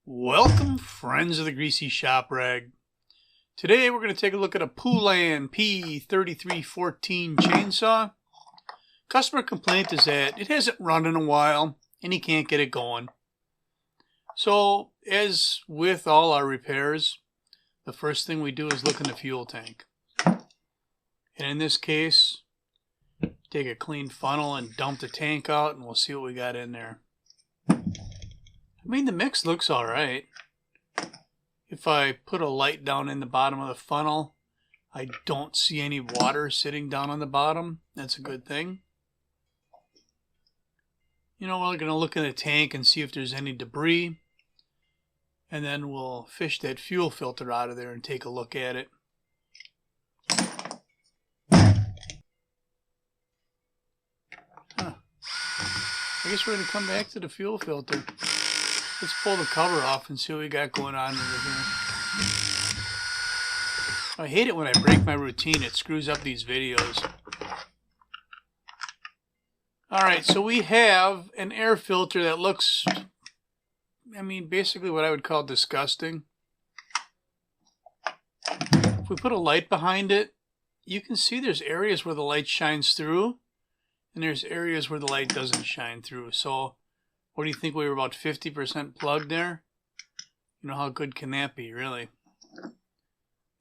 Welcome, friends of the Greasy Shop Rag. Today we're going to take a look at a Poulan P3314 chainsaw. Customer complaint is that it hasn't run in a while and he can't get it going. So, as with all our repairs, the first thing we do is look in the fuel tank. And in this case, take a clean funnel and dump the tank out and we'll see what we got in there. I mean, the mix looks alright. If I put a light down in the bottom of the funnel, I don't see any water sitting down on the bottom. That's a good thing. You know, we're going to look in the tank and see if there's any debris. And then we'll fish that fuel filter out of there and take a look at it. Huh. I guess we're going to come back to the fuel filter. Let's pull the cover off and see what we got going on over here. I hate it when I break my routine. It screws up these videos. Alright, so we have an air filter that looks, I mean, basically what I would call disgusting. If we put a light behind it, you can see there's areas where the light shines through, and there's areas where the light doesn't shine through. So, what do you think, we were about 50% plugged there? You know, how good can that be, really?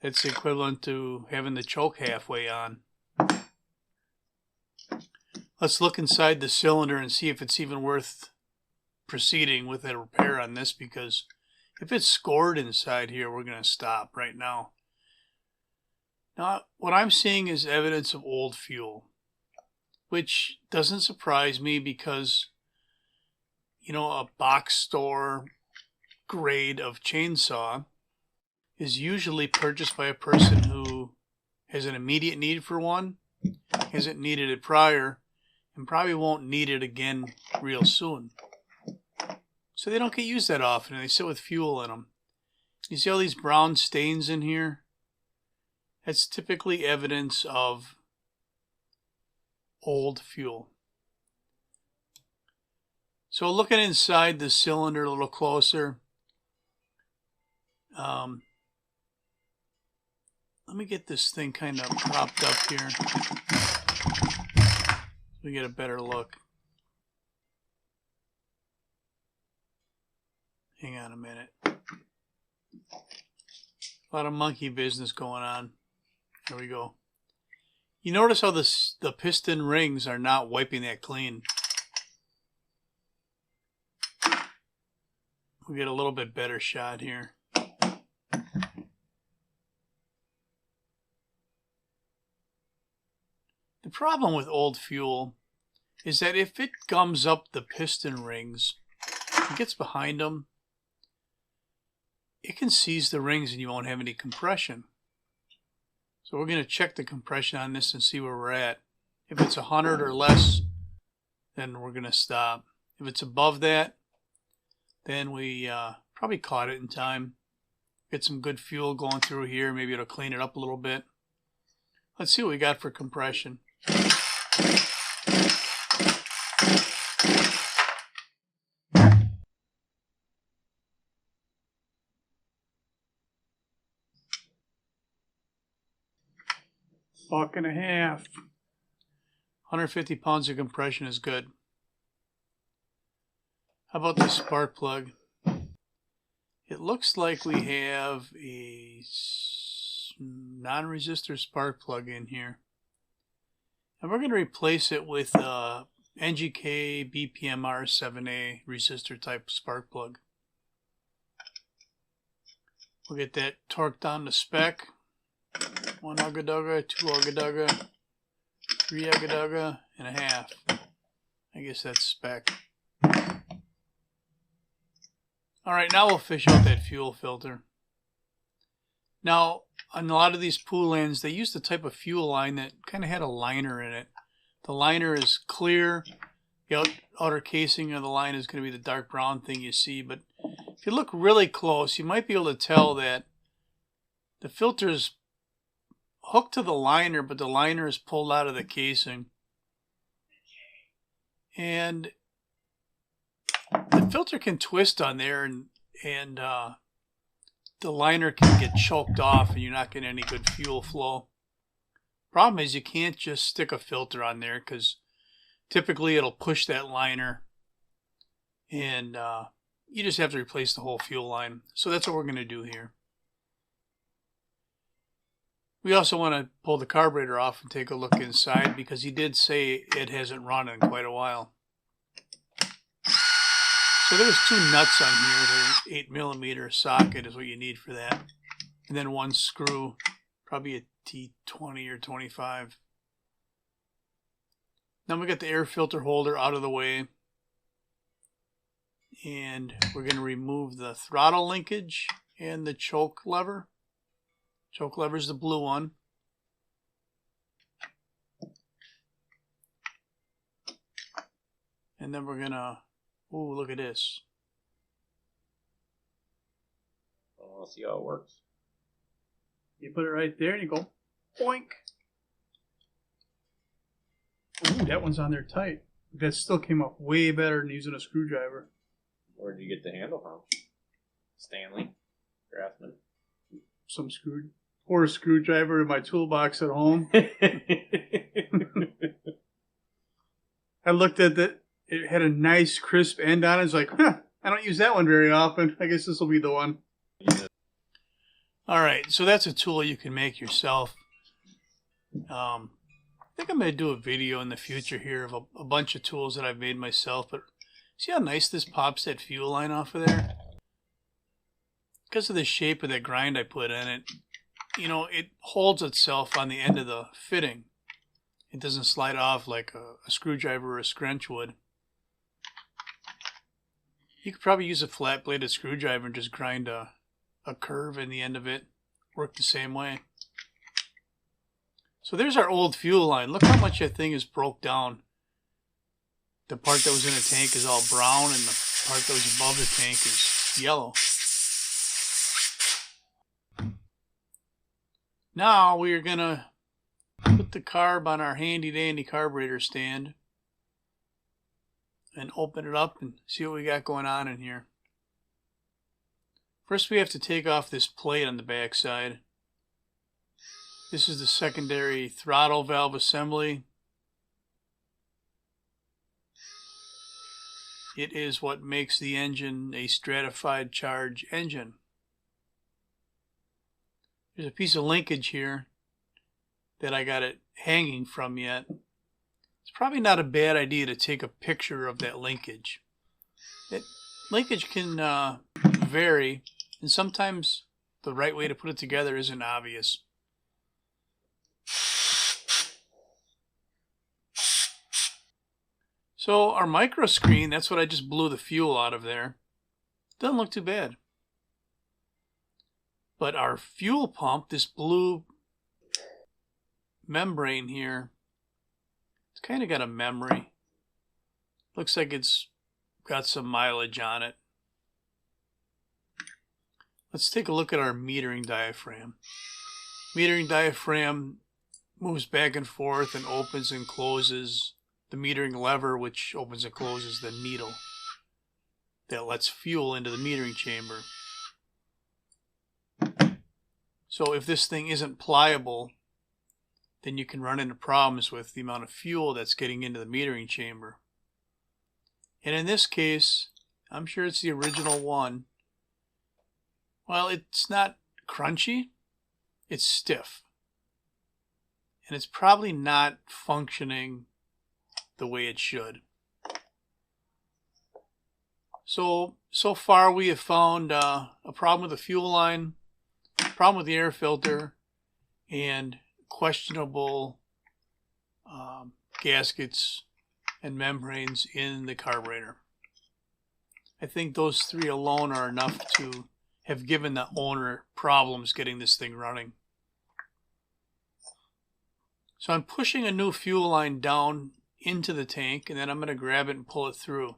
It's equivalent to having the choke halfway on. Let's look inside the cylinder and see if it's even worth proceeding with a repair on this, because if it's scored inside here, we're going to stop right now. Now, what I'm seeing is evidence of old fuel, which doesn't surprise me because, you know, a box store grade of chainsaw is usually purchased by a person who has an immediate need for one, hasn't needed it prior, and probably won't need it again real soon. So they don't get used that often, and they sit with fuel in them. You see all these brown stains in here? That's typically evidence of old fuel. So looking inside the cylinder a little closer, let me get this thing kind of propped up here so we get a better look. Hang on a minute. A lot of monkey business going on. There we go. You notice how the piston rings are not wiping that clean. We'll get a little bit better shot here. The problem with old fuel is that if it gums up the piston rings, it gets behind them, it can seize the rings and you won't have any compression. So we're going to check the compression on this and see where we're at. If it's 100 or less, then we're going to stop. If it's above that, then we probably caught it in time. Get some good fuel going through here. Maybe it'll clean it up a little bit. Let's see what we got for compression. Buck and a half. 150 pounds of compression is good. How about the spark plug? It looks like we have a non-resistor spark plug in here. And we're going to replace it with a NGK BPMR 7A resistor type spark plug. We'll get that torqued down to spec. 1 ugga-dugga, 2 ugga-dugga, 3 ugga-dugga, and a half. I guess that's spec. Alright, now we'll fish out that fuel filter. Now, on a lot of these Poulans, they use the type of fuel line that kind of had a liner in it. The liner is clear. The outer casing of the line is going to be the dark brown thing you see. But if you look really close, you might be able to tell that the filter is hooked to the liner, but the liner is pulled out of the casing. And the filter can twist on there, and the liner can get choked off and you're not getting any good fuel flow. Problem is you can't just stick a filter on there because typically it'll push that liner, and you just have to replace the whole fuel line. So that's what we're going to do here. We also want to pull the carburetor off and take a look inside because he did say it hasn't run in quite a while. So there's 2 nuts on here. The 8mm socket is what you need for that. And then 1 screw, probably a T20 or 25. Now we got the air filter holder out of the way. And we're going to remove the throttle linkage and the choke lever. Choke lever is the blue one. And then we're going to, ooh, look at this. I'll see how it works. You put it right there and you go, boink. Ooh, that one's on there tight. That still came up way better than using a screwdriver. Where did you get the handle from? Stanley? Craftsman? Some screwdriver in my toolbox at home. I looked at it. It had a nice crisp end on it. It's like, huh, I don't use that one very often. I guess this will be the one. All right, so that's a tool you can make yourself. I think I'm going to do a video in the future here of a bunch of tools that I've made myself. But see how nice this pops that fuel line off of there? Because of the shape of that grind I put in it, you know, it holds itself on the end of the fitting. It doesn't slide off like a screwdriver or a scrunch would. You could probably use a flat-bladed screwdriver and just grind a curve in the end of it. Work the same way. So there's our old fuel line. Look how much that thing is broke down. The part that was in the tank is all brown, and the part that was above the tank is yellow. Now we are going to put the carb on our handy-dandy carburetor stand and open it up and see what we got going on in here. First we have to take off this plate on the back side. This is the secondary throttle valve assembly. It is what makes the engine a stratified charge engine. There's a piece of linkage here that I got it hanging from yet. It's probably not a bad idea to take a picture of that linkage. That linkage can vary, and sometimes the right way to put it together isn't obvious. So our micro screen, that's what I just blew the fuel out of there. Doesn't look too bad. But our fuel pump, this blue membrane here, it's kind of got a memory. Looks like it's got some mileage on it. Let's take a look at our metering diaphragm. Metering diaphragm moves back and forth and opens and closes the metering lever, which opens and closes the needle that lets fuel into the metering chamber. So if this thing isn't pliable, then you can run into problems with the amount of fuel that's getting into the metering chamber. And in this case, I'm sure it's the original one. Well, it's not crunchy, it's stiff. And it's probably not functioning the way it should. So far we have found a problem with the fuel line, a problem with the air filter, and questionable gaskets and membranes in the carburetor. I think those 3 alone are enough to have given the owner problems getting this thing running. So I'm pushing a new fuel line down into the tank, and then I'm going to grab it and pull it through.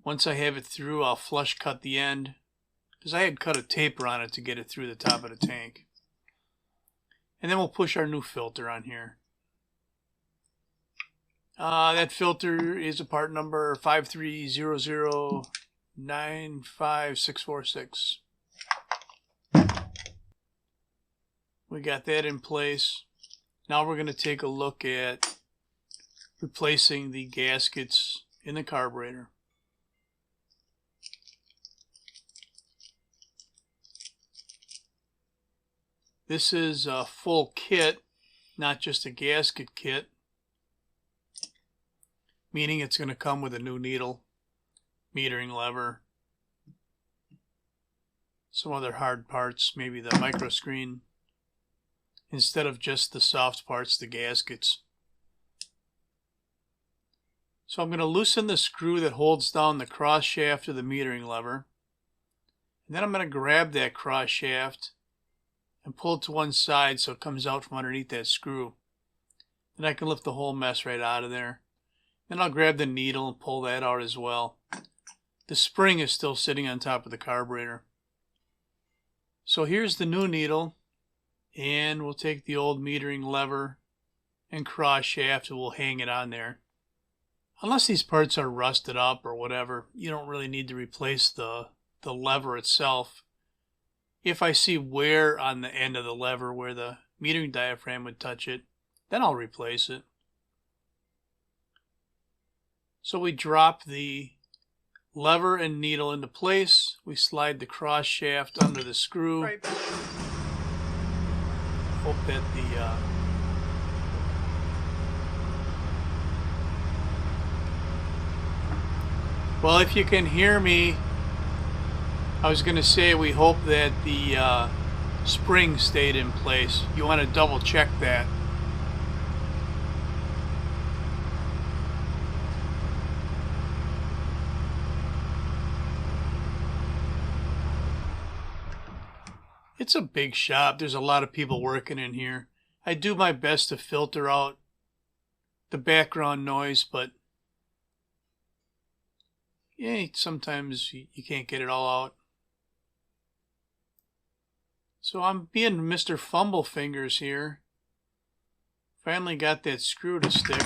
Once I have it through, I'll flush cut the end, because I had cut a taper on it to get it through the top of the tank. And then we'll push our new filter on here. That filter is a part number 5300 95646. We got that in place. Now we're going to take a look at replacing the gaskets in the carburetor. This is a full kit, not just a gasket kit, meaning it's going to come with a new needle, metering lever, some other hard parts, maybe the micro screen, instead of just the soft parts, the gaskets. So I'm going to loosen the screw that holds down the cross shaft of the metering lever. And then I'm going to grab that cross shaft and pull it to one side so it comes out from underneath that screw. Then I can lift the whole mess right out of there. Then I'll grab the needle and pull that out as well. The spring is still sitting on top of the carburetor. So here's the new needle, and we'll take the old metering lever and cross shaft and we'll hang it on there. Unless these parts are rusted up or whatever, you don't really need to replace the lever itself. If I see wear on the end of the lever where the metering diaphragm would touch it, then I'll replace it. So we drop the lever and needle into place. We slide the cross shaft under the screw. Right. Hope that well, if you can hear me, I was going to say we hope that the spring stayed in place. You want to double check that. It's a big shop. There's a lot of people working in here. I do my best to filter out the background noise, but yeah, sometimes you can't get it all out. So I'm being Mr. Fumble Fingers here. Finally got that screw to stick.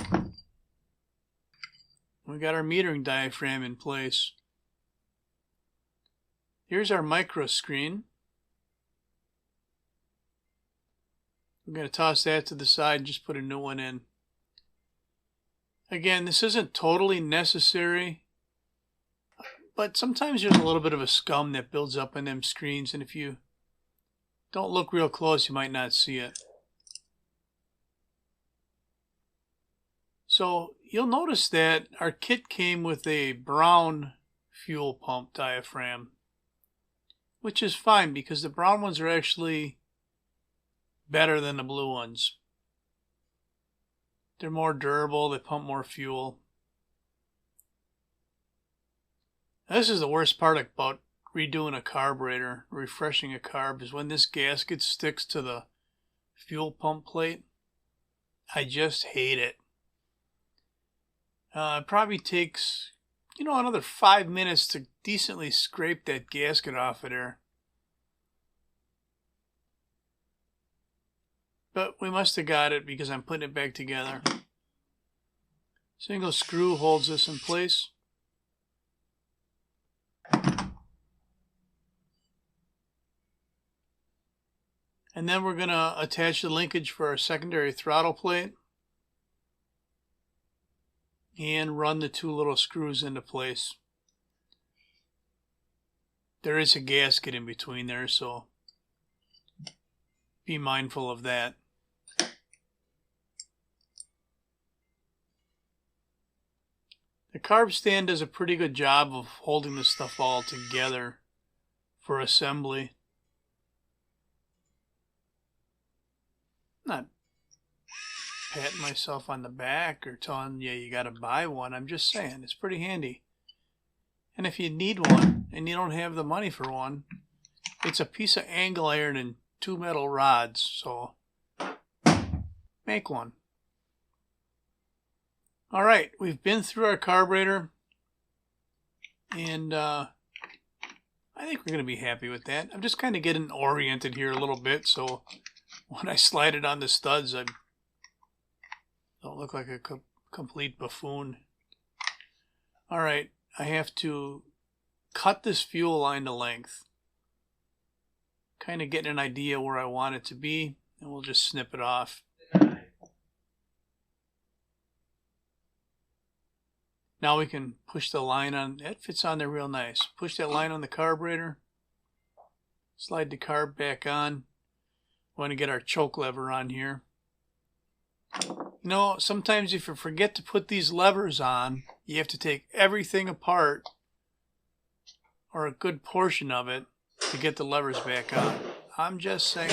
We got our metering diaphragm in place. Here's our micro screen. I'm going to toss that to the side and just put a new one in. Again, this isn't totally necessary, but sometimes there's a little bit of a scum that builds up in them screens, and if you don't look real close, you might not see it. So you'll notice that our kit came with a brown fuel pump diaphragm, which is fine because the brown ones are actually better than the blue ones. They're more durable, they pump more fuel. This is the worst part about redoing a carburetor, refreshing a carb, is when this gasket sticks to the fuel pump plate. I just hate it. It probably takes, another 5 minutes to decently scrape that gasket off of there. But we must have got it because I'm putting it back together. Single screw holds this in place. And then we're going to attach the linkage for our secondary throttle plate and run the two little screws into place. There is a gasket in between there, so be mindful of that. The carb stand does a pretty good job of holding this stuff all together for assembly. Not patting myself on the back or telling you you gotta buy one. I'm just saying it's pretty handy. And if you need one and you don't have the money for one, it's a piece of angle iron and 2 metal rods, so make one. Alright, we've been through our carburetor, and I think we're going to be happy with that. I'm just kind of getting oriented here a little bit, so when I slide it on the studs, I don't look like a complete buffoon. Alright, I have to cut this fuel line to length. Kind of getting an idea where I want it to be, and we'll just snip it off. Now we can push the line on. That fits on there real nice. Push that line on the carburetor. Slide the carb back on. We want to get our choke lever on here. You know, sometimes if you forget to put these levers on, you have to take everything apart, or a good portion of it, to get the levers back on. I'm just saying.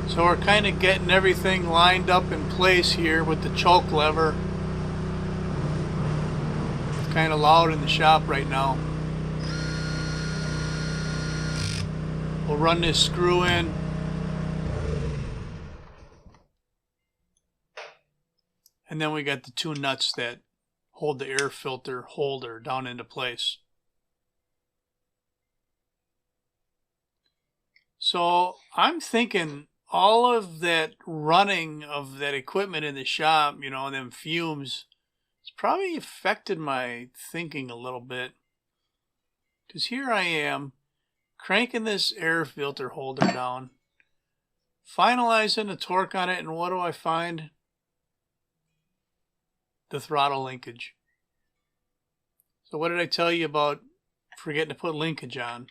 So we're kind of getting everything lined up in place here with the choke lever. It's kind of loud in the shop right now. We'll run this screw in. And then we got the two nuts that hold the air filter holder down into place. So I'm thinking all of that running of that equipment in the shop, you know, them fumes, it's probably affected my thinking a little bit. Because here I am, cranking this air filter holder down, finalizing the torque on it, and what do I find? The throttle linkage. So what did I tell you about forgetting to put linkage on?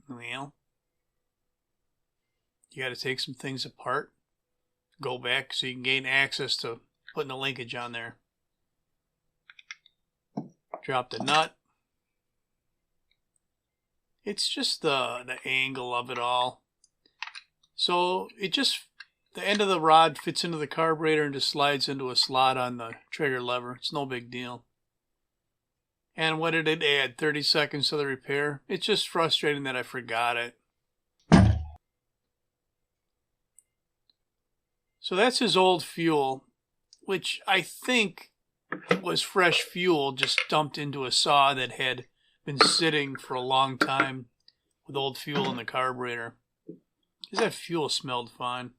Well, you got to take some things apart, go back so you can gain access to putting the linkage on there. Drop the nut. It's just the angle of it all. So it just, the end of the rod fits into the carburetor and just slides into a slot on the trigger lever. It's no big deal. And what did it add? 30 seconds to the repair? It's just frustrating that I forgot it. So that's his old fuel, which I think was fresh fuel just dumped into a saw that had been sitting for a long time with old fuel in the carburetor. Because that fuel smelled fine.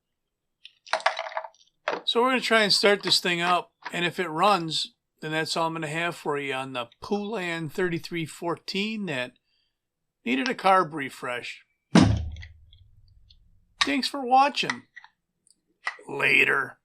So we're going to try and start this thing up, and if it runs, then that's all I'm going to have for you on the Poulan 3314 that needed a carb refresh. Thanks for watching. Later.